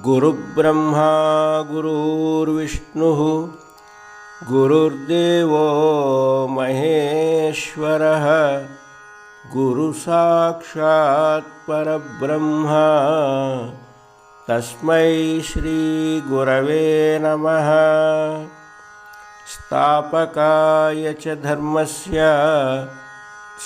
गुरुर्ब्रह्मा गुरुर्विष्णुः गुरुर्देवो महेश्वरः गुरुसाक्षात् परब्रह्मा तस्मै श्रीगुरवे नमः। स्थापकाय च धर्मस्य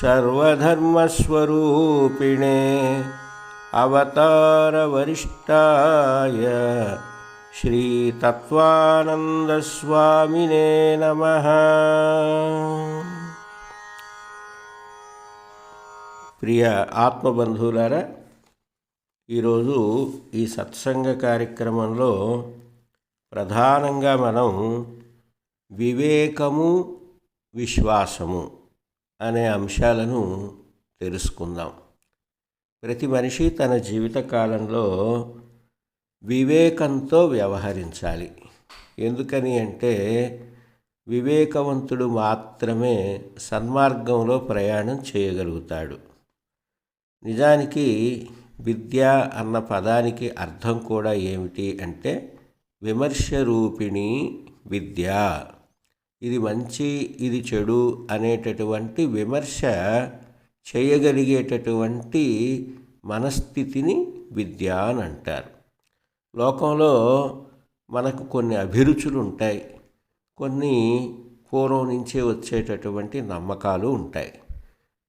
सर्वधर्मस्वरूपिणे अवतारवरिष्ठाय श्रीतत्त्वानन्दस्वामिने नमः। ప్రియ ఆత్మబంధువులారా, ఈరోజు ఈ సత్సంగ కార్యక్రమంలో ప్రధానంగా మనం వివేకము, విశ్వాసము అనే అంశాలను తెలుసుకుందాం. ప్రతి మనిషి తన జీవితకాలంలో వివేకంతో వ్యవహరించాలి. ఎందుకని అంటే వివేకవంతుడు మాత్రమే సన్మార్గంలో ప్రయాణం చేయగలుగుతాడు. నిజానికి విద్య అన్న పదానికి అర్థం కూడా ఏమిటి అంటే విమర్శ రూపిణి విద్య. ఇది మంచి, ఇది చెడు అనేటటువంటి విమర్శ చేయగలిగేటటువంటి మనస్థితిని విద్య అని అంటారు. లోకంలో మనకు కొన్ని అభిరుచులు ఉంటాయి, కొన్ని పూర్వం నుంచే వచ్చేటటువంటి నమ్మకాలు ఉంటాయి.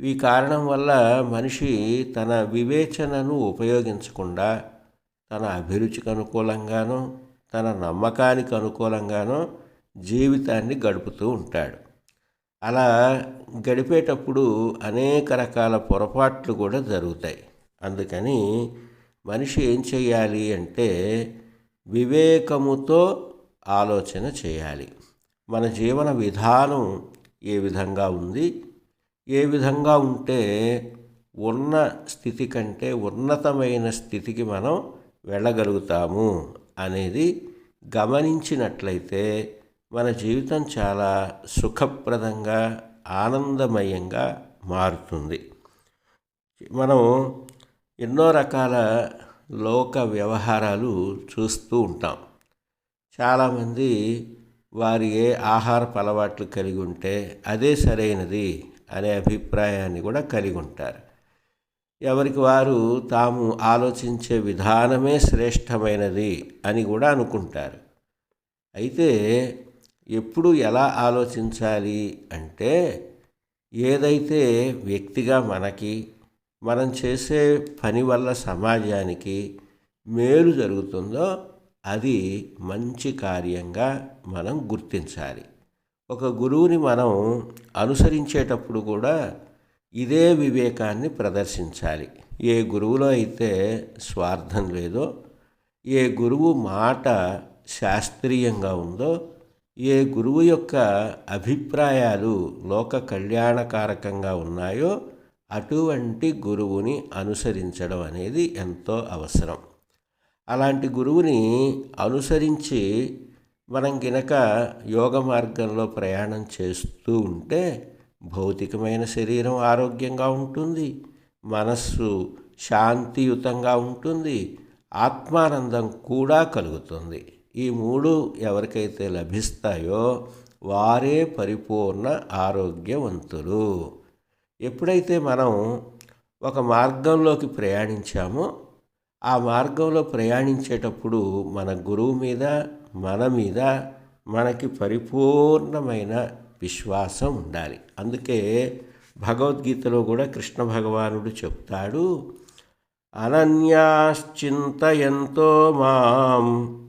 ఈ కారణం వల్ల మనిషి తన వివేచనను ఉపయోగించకుండా తన అభిరుచికి అనుకూలంగానో తన నమ్మకానికి అనుకూలంగానో జీవితాన్ని గడుపుతూ ఉంటాడు. అలా గడిపేటప్పుడు అనేక రకాల పొరపాట్లు కూడా జరుగుతాయి. అందుకని మనిషి ఏం చేయాలి అంటే వివేకముతో ఆలోచన చేయాలి. మన జీవన విధానం ఏ విధంగా ఉంది, ఏ విధంగా ఉంటే ఉన్న స్థితి కంటే ఉన్నతమైన స్థితికి మనం వెళ్ళగలుగుతాము అనేది గమనించినట్లయితే మన జీవితం చాలా సుఖప్రదంగా, ఆనందమయంగా మారుతుంది. మనం ఎన్నో రకాల లోక వ్యవహారాలు చూస్తూ ఉంటాం. చాలామంది వారి ఏ ఆహారపు అలవాట్లు కలిగి ఉంటే అదే సరైనది అనే అభిప్రాయాన్ని కూడా కలిగి ఉంటారు. ఎవరికి వారు తాము ఆలోచించే విధానమే శ్రేష్టమైనది అని కూడా అనుకుంటారు. అయితే ఎప్పుడు ఎలా ఆలోచించాలి అంటే ఏదైతే వ్యక్తిగా మనకి, మనం చేసే పని వల్ల సమాజానికి మేలు జరుగుతుందో అది మంచి కార్యంగా మనం గుర్తించాలి. ఒక గురువుని మనం అనుసరించేటప్పుడు కూడా ఇదే వివేకాన్ని ప్రదర్శించాలి. ఏ గురువులో అయితే స్వార్థం లేదో, ఏ గురువు మాట శాస్త్రీయంగా ఉందో, ఏ గురువు యొక్క అభిప్రాయాలు లోక కళ్యాణకారకంగా ఉన్నాయో అటువంటి గురువుని అనుసరించడం అనేది ఎంతో అవసరం. అలాంటి గురువుని అనుసరించి మనం గినక యోగ మార్గంలో ప్రయాణం చేస్తూ ఉంటే భౌతికమైన శరీరం ఆరోగ్యంగా ఉంటుంది, మనస్సు శాంతియుతంగా ఉంటుంది, ఆత్మానందం కూడా కలుగుతుంది. ఈ మూడు ఎవరికైతే లభిస్తాయో వారే పరిపూర్ణ ఆరోగ్యవంతులు. ఎప్పుడైతే మనం ఒక మార్గంలోకి ప్రయాణించామో ఆ మార్గంలో ప్రయాణించేటప్పుడు మన గురువు మీద, మన మీద మనకి పరిపూర్ణమైన విశ్వాసం ఉండాలి. అందుకే భగవద్గీతలో కూడా కృష్ణ భగవానుడు చెప్తాడు, అనన్యాశ్చింతయంతో మాం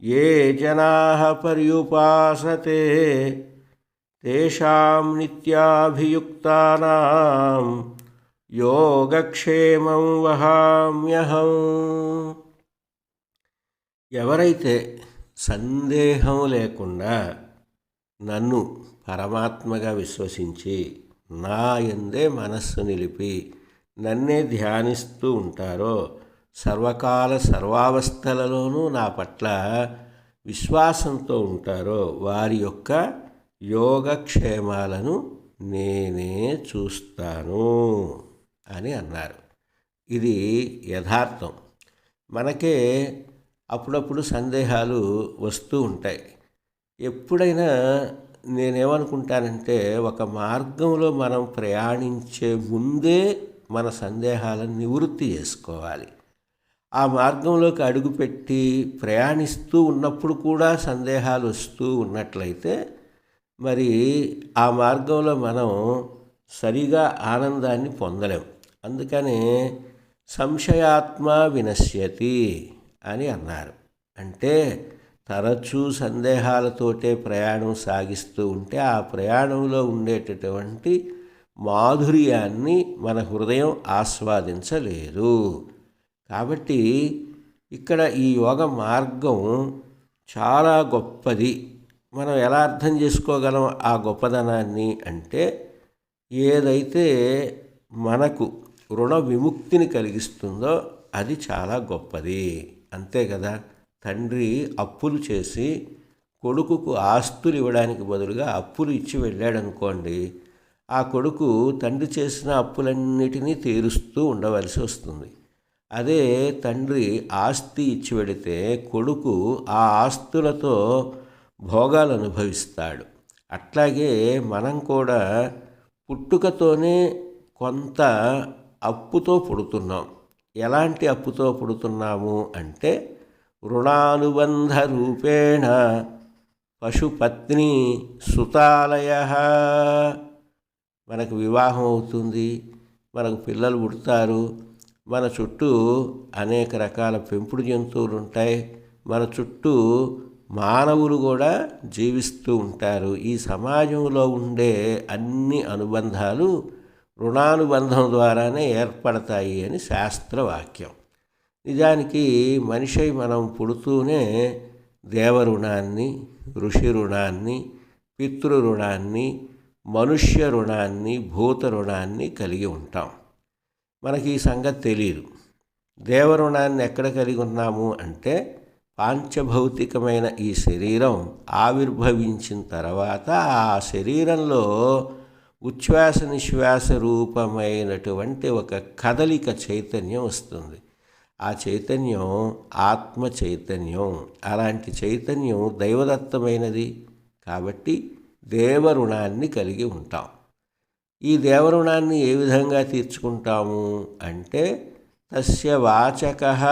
ఏ జనాః పర్యుపాసతే తేషాం నిత్యాభియుక్తానాం యోగక్షేమం వహామ్యహం. ఎవరైతే సందేహం లేకుండా నన్ను పరమాత్మగా విశ్వసించి నా యందే మనస్సు నిలిపి నన్నే ధ్యానిస్తూ ఉంటారో సర్వకాల సర్వావస్థలలోనూ నా పట్ల విశ్వాసంతో ఉంటారో వారి యొక్క యోగక్షేమాలను నేనే చూస్తాను అని అన్నారు. ఇది యథార్థం. మనకే అప్పుడప్పుడు సందేహాలు వస్తూ ఉంటాయి. ఎప్పుడైనా నేనేమనుకుంటానంటే, ఒక మార్గంలో మనం ప్రయాణించే ముందే మన సందేహాలను నివృత్తి చేసుకోవాలి. ఆ మార్గంలోకి అడుగుపెట్టి ప్రయాణిస్తూ ఉన్నప్పుడు కూడా సందేహాలు వస్తూ ఉన్నట్లయితే మరి ఆ మార్గంలో మనం సరిగా ఆనందాన్ని పొందలేం. అందుకనే సంశయాత్మ వినశ్యతి అని అన్నారు. అంటే తరచూ సందేహాలతోటే ప్రయాణం సాగిస్తూ ఉంటే ఆ ప్రయాణంలో ఉండేటటువంటి మాధుర్యాన్ని మన హృదయం ఆస్వాదించలేదు. కాబట్టి ఇక్కడ ఈ యోగ మార్గం చాలా గొప్పది. మనం ఎలా అర్థం చేసుకోగలం ఆ గొప్పదనాన్ని అంటే, ఏదైతే మనకు రుణ విముక్తిని కలిగిస్తుందో అది చాలా గొప్పది. అంతే కదా. తండ్రి అప్పులు చేసి కొడుకుకు ఆస్తులు ఇవ్వడానికి బదులుగా అప్పులు ఇచ్చి వెళ్ళాడనుకోండి, ఆ కొడుకు తండ్రి చేసిన అప్పులన్నిటినీ తీరుస్తూ ఉండవలసి వస్తుంది. అదే తండ్రి ఆస్తి ఇచ్చి వెడితే కొడుకు ఆ ఆస్తులతో భోగాలు అనుభవిస్తాడు. అట్లాగే మనం కూడా పుట్టుకతోనే కొంత అప్పుతో పుడుతున్నాం. ఎలాంటి అప్పుతో పుడుతున్నాము అంటే, రుణానుబంధ రూపేణ పశుపత్ని సుతాలయ. మనకు వివాహం అవుతుంది, మనకు పిల్లలు పుడతారు, మన చుట్టూ అనేక రకాల పెంపుడు జంతువులు ఉంటాయి, మన చుట్టూ మానవులు కూడా జీవిస్తూ ఉంటారు. ఈ సమాజంలో ఉండే అన్ని అనుబంధాలు రుణానుబంధం ద్వారానే ఏర్పడతాయి అని శాస్త్రవాక్యం. నిజానికి మనిషి మనం పుడుతూనే దేవరుణాన్ని, ఋషి రుణాన్ని, పితృ రుణాన్ని, మనుష్య రుణాన్ని, భూత రుణాన్ని కలిగి ఉంటాం. మనకి ఈ సంగతి తెలియదు. దేవరుణాన్ని ఎక్కడ కలిగి ఉన్నాము అంటే, పాంచభౌతికమైన ఈ శరీరం ఆవిర్భవించిన తర్వాత ఆ శరీరంలో ఉచ్ఛ్వాస నిశ్వాస రూపమైనటువంటి ఒక కదలిక చైతన్యం వస్తుంది. ఆ చైతన్యం ఆత్మ చైతన్యం. అలాంటి చైతన్యం దైవదత్తమైనది కాబట్టి దేవరుణాన్ని కలిగి ఉంటాం. ఈ దేవరుణాన్ని ఏ విధంగా తీర్చుకుంటాము అంటే, తస్య వాచకః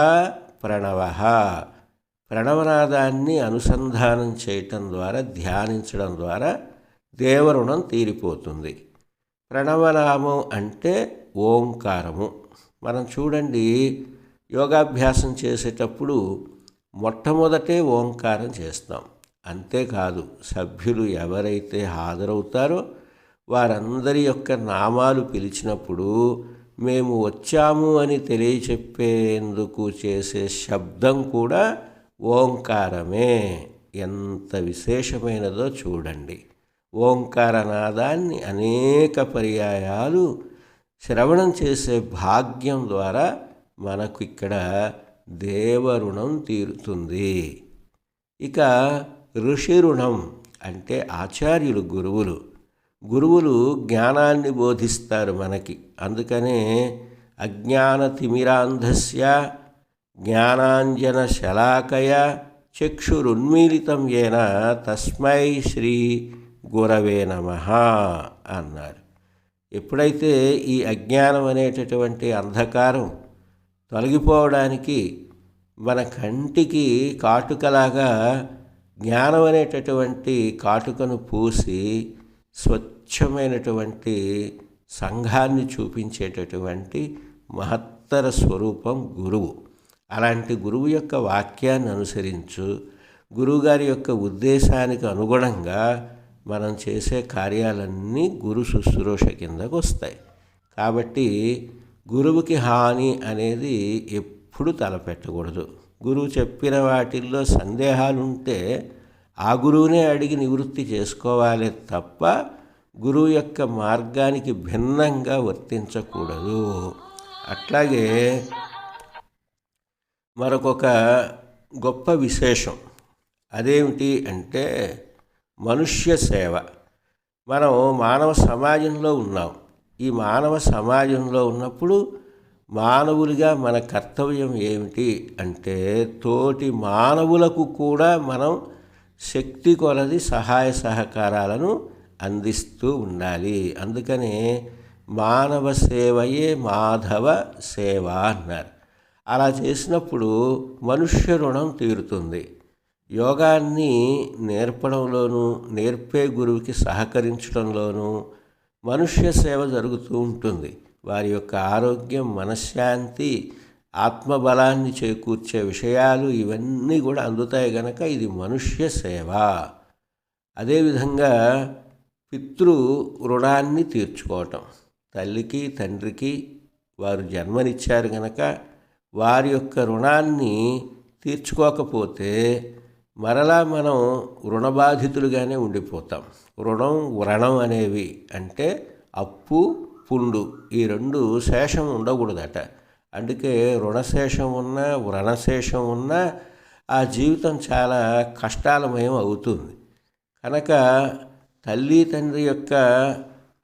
ప్రణవః. ప్రణవనాదాన్ని అనుసంధానం చేయటం ద్వారా, ధ్యానించడం ద్వారా దేవరుణం తీరిపోతుంది. ప్రణవనామం అంటే ఓంకారము. మనం చూడండి, యోగాభ్యాసం చేసేటప్పుడు మొట్టమొదటే ఓంకారం చేస్తాం. అంతేకాదు, సభ్యులు ఎవరైతే హాజరవుతారో వారందరి యొక్క నామాలు పిలిచినప్పుడు మేము వచ్చాము అని తెలియచెప్పేందుకు చేసే శబ్దం కూడా ఓంకారమే. ఎంత విశేషమైనదో చూడండి. ఓంకారనాదాన్ని అనేక పర్యాయాలు శ్రవణం చేసే భాగ్యం ద్వారా మనకు ఇక్కడ దేవరుణం తీరుతుంది. ఇక ఋషి రుణం అంటే ఆచార్యులు, గురువులు జ్ఞానాన్ని బోధిస్తారు మనకి. అందుకనే అజ్ఞానతిమిరాంధస్య జ్ఞానాంజన శలాకయ చక్షురున్మీలితం యేన తస్మై శ్రీ గురవే నమః అన్నారు. ఎప్పుడైతే ఈ అజ్ఞానం అనేటటువంటి అంధకారం తొలగిపోవడానికి మన కంటికి కాటుకలాగా జ్ఞానం అనేటటువంటి కాటుకను పూసి స్వచ్ఛమైనటువంటి సంఘాన్ని చూపించేటటువంటి మహత్తర స్వరూపం గురువు. అలాంటి గురువు యొక్క వాక్యాన్ని అనుసరించు, గురువుగారి యొక్క ఉద్దేశానికి అనుగుణంగా మనం చేసే కార్యాలన్నీ గురు శుశ్రూష కిందకు వస్తాయి. కాబట్టి గురువుకి హాని అనేది ఎప్పుడు తలపెట్టకూడదు. గురువు చెప్పిన వాటిల్లో సందేహాలుంటే ఆ గురువునే అడిగి నివృత్తి చేసుకోవాలి తప్ప గురువు యొక్క మార్గానికి భిన్నంగా వర్తించకూడదు. అట్లాగే మరొక గొప్ప విశేషం, అదేమిటి అంటే మనుష్య సేవ. మనం మానవ సమాజంలో ఉన్నాం. ఈ మానవ సమాజంలో ఉన్నప్పుడు మానవులుగా మన కర్తవ్యం ఏమిటి అంటే తోటి మానవులకు కూడా మనం శక్తి కొలది సహాయ సహకారాలను అందిస్తూ ఉండాలి. అందుకనే మానవ సేవయే మాధవ సేవ అన్నారు. అలా చేసినప్పుడు మనుష్య రుణం తీరుతుంది. యోగాన్ని నేర్పడంలోనూ నేర్పే గురువుకి సహకరించడంలోనూ మనుష్య సేవ జరుగుతూ ఉంటుంది. వారి యొక్క ఆరోగ్యం, మనశ్శాంతి, ఆత్మబలాన్ని చేకూర్చే విషయాలు ఇవన్నీ కూడా అందుతాయి గనక ఇది మనుష్య సేవ. అదేవిధంగా పితృ రుణాన్ని తీర్చుకోవటం. తల్లికి తండ్రికి వారు జన్మనిచ్చారు గనక వారి యొక్క రుణాన్ని తీర్చుకోకపోతే మరలా మనం రుణబాధితులుగానే ఉండిపోతాం. రుణం వ్రణం అనేవి అంటే అప్పు పుండు, ఈ రెండు శేషం ఉండకూడదట. అందుకే రుణశేషం ఉన్నా వ్రణశేషం ఉన్నా ఆ జీవితం చాలా కష్టాలమయం అవుతుంది. కనుక తల్లి తండ్రి యొక్క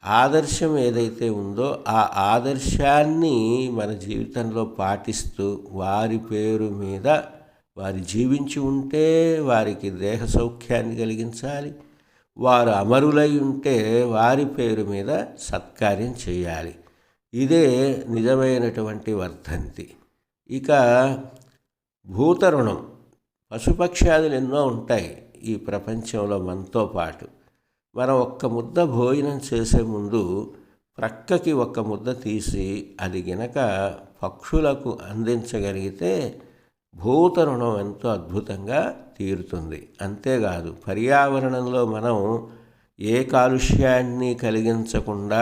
ఆదర్శం ఏదైతే ఉందో ఆ ఆదర్శాన్ని మన జీవితంలో పాటిస్తూ వారి పేరు మీద వారు జీవించి ఉంటే వారికి దేహ సౌఖ్యాన్ని కలిగించాలి. వారు అమరులై ఉంటే వారి పేరు మీద సత్కార్యం చేయాలి. ఇదే నిజమైనటువంటి వర్ధంతి. ఇక భూత రుణం. పశుపక్ష్యాదులు ఎన్నో ఉంటాయి ఈ ప్రపంచంలో మనతో పాటు. మనం ఒక్క ముద్ద భోజనం చేసే ముందు ప్రక్కకి ఒక్క ముద్ద తీసి అది గినక పక్షులకు అందించగలిగితే భూత రుణం ఎంతో అద్భుతంగా తీరుతుంది. అంతేకాదు పర్యావరణంలో మనం ఏ కాలుష్యాన్ని కలిగించకుండా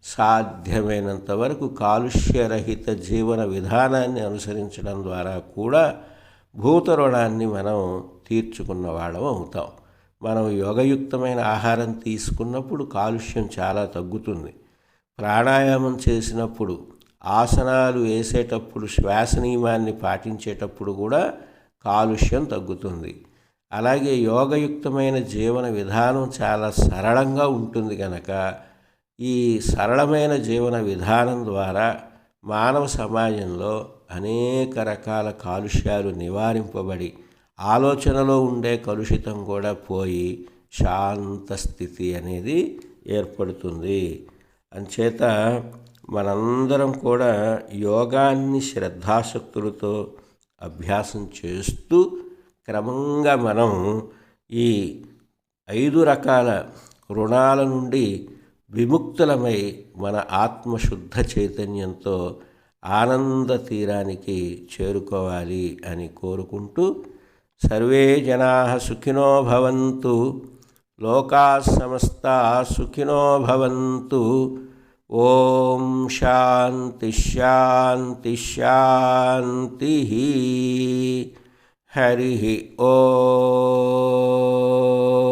సాధ్యమైనంత వరకు కాలుష్యరహిత జీవన విధానాన్ని అనుసరించడం ద్వారా కూడా భూత రుణాన్ని మనం తీర్చుకున్న వాళ్ళం అవుతాం. మనం యోగయుక్తమైన ఆహారం తీసుకున్నప్పుడు కాలుష్యం చాలా తగ్గుతుంది. ప్రాణాయామం చేసినప్పుడు, ఆసనాలు వేసేటప్పుడు, శ్వాస నియమాన్ని పాటించేటప్పుడు కూడా కాలుష్యం తగ్గుతుంది. అలాగే యోగయుక్తమైన జీవన విధానం చాలా సరళంగా ఉంటుంది కనుక ఈ సరళమైన జీవన విధానం ద్వారా మానవ సమాజంలో అనేక రకాల కాలుష్యాలు నివారింపబడి ఆలోచనలో ఉండే కలుషితం కూడా పోయి శాంత స్థితి అనేది ఏర్పడుతుంది. అంచేత మనందరం కూడా యోగాన్ని శ్రద్ధాశక్తులతో అభ్యాసం చేస్తూ క్రమంగా మనం ఈ 5 రకాల రుణాల నుండి విముక్తులమై మన ఆత్మశుద్ధ చైతన్యంతో ఆనంద తీరానికి చేరుకోవాలి అని కోరుకుంటూ సర్వే జనాః సుఖినో భవంతు, లోకాః సమస్తాః సుఖినో భవంతు. ఓం శాంతి శాంతి శాంతి. హరి ఓం.